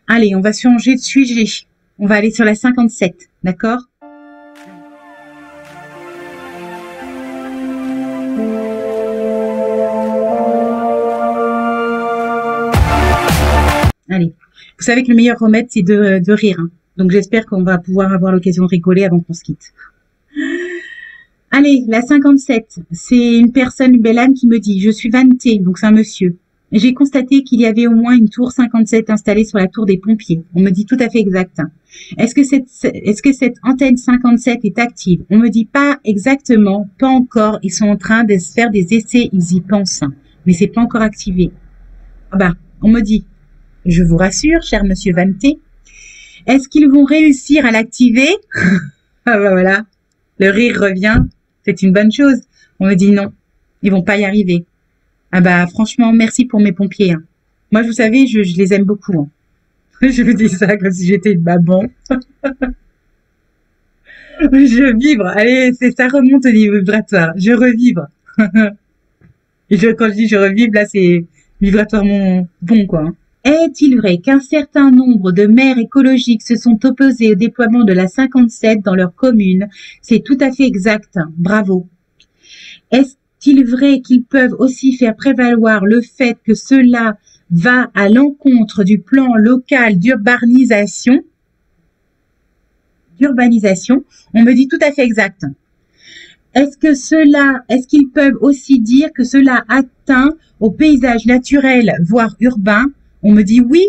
Allez, on va changer de sujet. On va aller sur la 57, d'accord? Allez. Vous savez que le meilleur remède, c'est de rire. Hein. Donc, j'espère qu'on va pouvoir avoir l'occasion de rigoler avant qu'on se quitte. Allez, la 57. C'est une personne, une belle âme qui me dit, je suis Vanté, donc c'est un monsieur. J'ai constaté qu'il y avait au moins une tour 57 installée sur la tour des pompiers. On me dit tout à fait exact. Est-ce que cette antenne 57 est active? On me dit pas exactement, pas encore. Ils sont en train de se faire des essais, ils y pensent. Mais c'est pas encore activé. Ah bah, on me dit, je vous rassure, cher monsieur Vanté, est-ce qu'ils vont réussir à l'activer? Ah bah voilà, le rire revient, c'est une bonne chose. On me dit non, ils vont pas y arriver. Ah bah franchement, merci pour mes pompiers. Hein. Moi, vous savez, je les aime beaucoup. Hein. Je vous dis ça comme si j'étais une maman. Je vibre. Allez, ça remonte au niveau vibratoire. Je revibre. Et quand je dis je revibre, là, c'est vibratoirement bon, quoi. Est-il vrai qu'un certain nombre de maires écologiques se sont opposés au déploiement de la 57 dans leur commune? C'est tout à fait exact. Bravo. Est-il vrai qu'ils peuvent aussi faire prévaloir le fait que cela va à l'encontre du plan local d'urbanisation? On me dit tout à fait exact. Est-ce qu'ils peuvent aussi dire que cela atteint au paysage naturel, voire urbain? On me dit oui,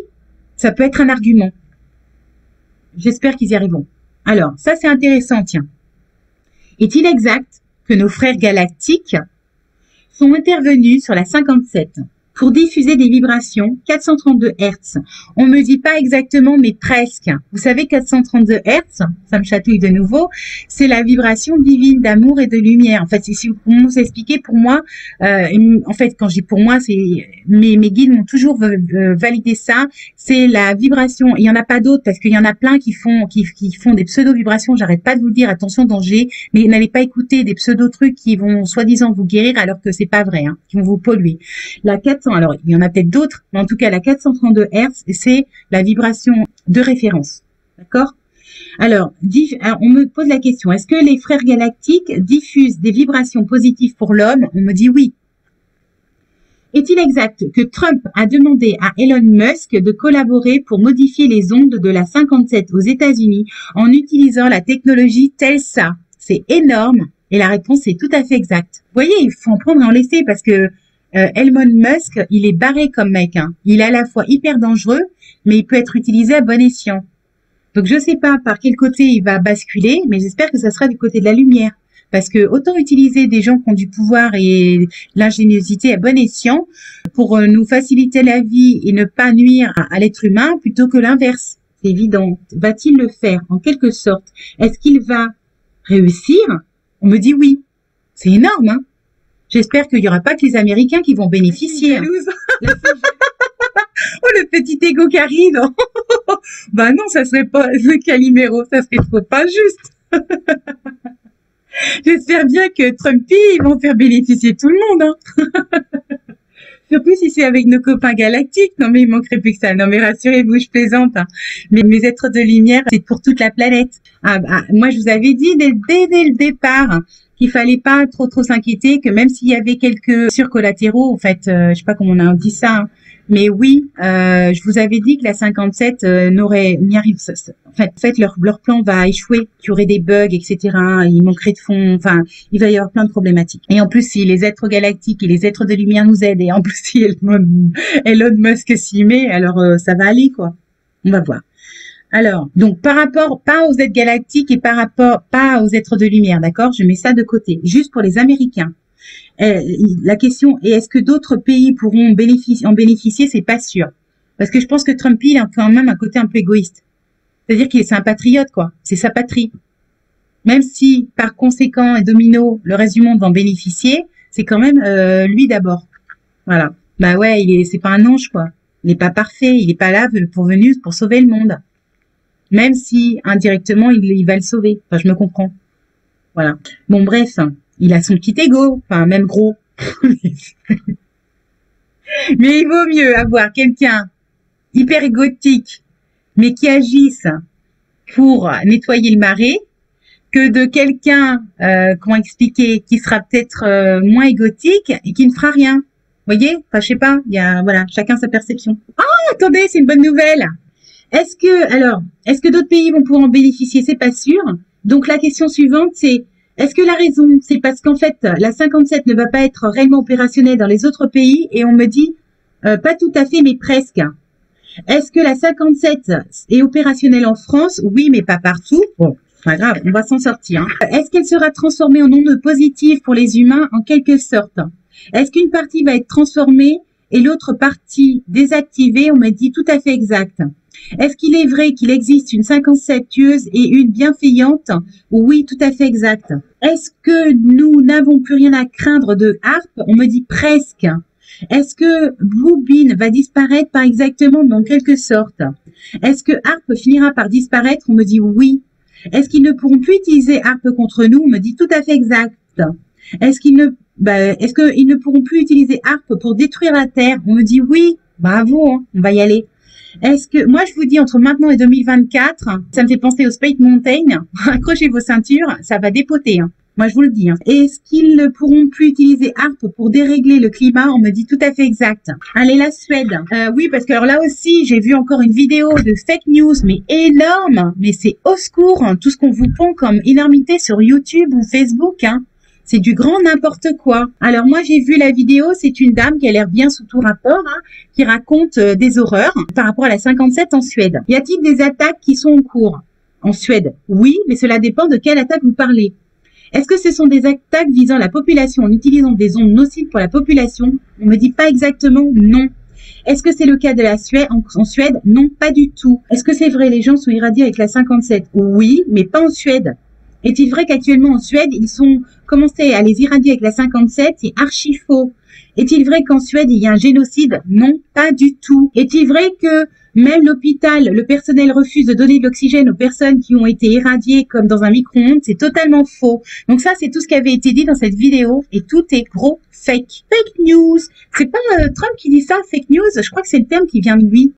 ça peut être un argument. J'espère qu'ils y arriveront. Alors, ça c'est intéressant, tiens. Est-il exact que nos frères galactiques sont intervenus sur la 57 pour diffuser des vibrations 432 Hz? On me dit pas exactement, mais presque. Vous savez, 432 Hz, ça me chatouille de nouveau, c'est la vibration divine d'amour et de lumière. En fait, si vous s'expliquer, pour moi, en fait, quand je dis pour moi, c'est mes guides m'ont toujours validé ça. C'est la vibration. Il y en a pas d'autres parce qu'il y en a plein qui font des pseudo-vibrations. J'arrête pas de vous le dire, attention danger, mais n'allez pas écouter des pseudo-trucs qui vont soi-disant vous guérir alors que c'est pas vrai, hein, qui vont vous polluer. La 400, alors il y en a peut-être d'autres, mais en tout cas la 432 Hz, c'est la vibration de référence, d'accord? Alors, on me pose la question, est-ce que les frères galactiques diffusent des vibrations positives pour l'homme? On me dit oui. Est-il exact que Trump a demandé à Elon Musk de collaborer pour modifier les ondes de la 57 aux États-Unis en utilisant la technologie Telsa? C'est énorme. Et la réponse est tout à fait exacte. Vous voyez, il faut en prendre et en laisser parce que Elon Musk, il est barré comme mec. Hein. Il est à la fois hyper dangereux, mais il peut être utilisé à bon escient. Donc, je sais pas par quel côté il va basculer, mais j'espère que ça sera du côté de la lumière. Parce que autant utiliser des gens qui ont du pouvoir et l'ingéniosité à bon escient pour nous faciliter la vie et ne pas nuire à l'être humain plutôt que l'inverse. C'est évident. Va-t-il le faire en quelque sorte? Est-ce qu'il va réussir? On me dit oui. C'est énorme, hein? J'espère qu'il n'y aura pas que les Américains qui vont bénéficier. Oh, le petit égo qui arrive. Bah non, ça serait pas le Calimero, ça serait trop pas juste. J'espère bien que Trumpy, ils vont faire bénéficier tout le monde. Hein. Surtout si c'est avec nos copains galactiques. Non mais il manquerait plus que ça. Non mais rassurez-vous, je plaisante. Hein. Mais mes êtres de lumière, c'est pour toute la planète. Moi, je vous avais dit dès le départ qu'il fallait pas trop s'inquiéter, que même s'il y avait quelques surcollatéraux, en fait, je sais pas comment on a dit ça, hein, mais oui, je vous avais dit que la 57 n'y arrive. En fait, leur plan va échouer, qu'il y aurait des bugs, etc. Il manquerait de fonds. Enfin, il va y avoir plein de problématiques. Et en plus, si les êtres galactiques et les êtres de lumière nous aident, et en plus si Elon Musk s'y met, alors ça va aller, quoi. On va voir. Alors, donc par rapport pas aux êtres galactiques et par rapport pas aux êtres de lumière, d'accord? Je mets ça de côté, juste pour les Américains. La question est, est-ce que d'autres pays pourront en bénéficier? C'est pas sûr, parce que je pense que Trump il a quand même un côté un peu égoïste. C'est-à-dire qu'il est un patriote, quoi. C'est sa patrie. Même si par conséquent et domino le reste du monde va en bénéficier, c'est quand même lui d'abord. Voilà. Bah ouais, c'est pas un ange, quoi. Il est pas parfait. Il est pas là pour sauver le monde. Même si indirectement il va le sauver. Enfin, je me comprends. Voilà. Bon, bref, il a son petit ego, enfin même gros. Mais il vaut mieux avoir quelqu'un hyper égotique mais qui agissent pour nettoyer le marais, que de quelqu'un, comment expliquer, qui sera peut-être moins égotique et qui ne fera rien. Vous voyez? Enfin, je sais pas, il y a, voilà, chacun sa perception. Ah, attendez, c'est une bonne nouvelle. Est-ce que d'autres pays vont pouvoir en bénéficier? C'est pas sûr. Donc, la question suivante, c'est, est-ce que la raison, c'est parce qu'en fait, la 57 ne va pas être réellement opérationnelle dans les autres pays? Et on me dit, pas tout à fait, mais presque. Est-ce que la 57 est opérationnelle en France? Oui, mais pas partout. Bon, pas grave, on va s'en sortir. Hein. Est-ce qu'elle sera transformée en onde positive pour les humains? En quelque sorte. Est-ce qu'une partie va être transformée et l'autre partie désactivée? On me dit tout à fait exact. Est-ce qu'il est vrai qu'il existe une 57 tueuse et une bienveillante? Oui, tout à fait exact. Est-ce que nous n'avons plus rien à craindre de Harp? On me dit presque. Est-ce que Blue Bean va disparaître par exactement, mais en quelque sorte? Est-ce que Harp finira par disparaître? On me dit oui. Est-ce qu'ils ne pourront plus utiliser Harp contre nous? On me dit tout à fait exact. Est-ce qu'ils ne pourront plus utiliser Harp pour détruire la Terre? On me dit oui. Bravo, hein, on va y aller. Est-ce que, moi je vous dis entre maintenant et 2024, ça me fait penser au Space Mountain, accrochez vos ceintures, ça va dépoter. Hein. Moi, je vous le dis. Hein. Est-ce qu'ils ne pourront plus utiliser Harp pour dérégler le climat? On me dit tout à fait exact. Allez, la Suède. Oui, parce que alors là aussi, j'ai vu encore une vidéo de fake news, mais énorme. Mais c'est au secours, hein, tout ce qu'on vous pond comme énormité sur YouTube ou Facebook. Hein. C'est du grand n'importe quoi. Alors moi, j'ai vu la vidéo, c'est une dame qui a l'air bien sous tout rapport, hein, qui raconte des horreurs par rapport à la 57 en Suède. Y a-t-il des attaques qui sont en cours? En Suède, oui, mais cela dépend de quelle attaque vous parlez. Est-ce que ce sont des attaques visant la population en utilisant des ondes nocives pour la population? On me dit pas exactement non. Est-ce que c'est le cas de la Suède en Suède? Non, pas du tout. Est-ce que c'est vrai, les gens sont irradiés avec la 57? Oui, mais pas en Suède. Est-il vrai qu'actuellement en Suède, ils sont commencé à les irradier avec la 57? C'est archi faux. Est-il vrai qu'en Suède, il y a un génocide? Non, pas du tout. Est-il vrai que même l'hôpital, le personnel refuse de donner de l'oxygène aux personnes qui ont été irradiées comme dans un micro-ondes? C'est totalement faux. Donc ça, c'est tout ce qui avait été dit dans cette vidéo et tout est gros fake. Fake news. C'est pas Trump qui dit ça, fake news. Je crois que c'est le terme qui vient de lui.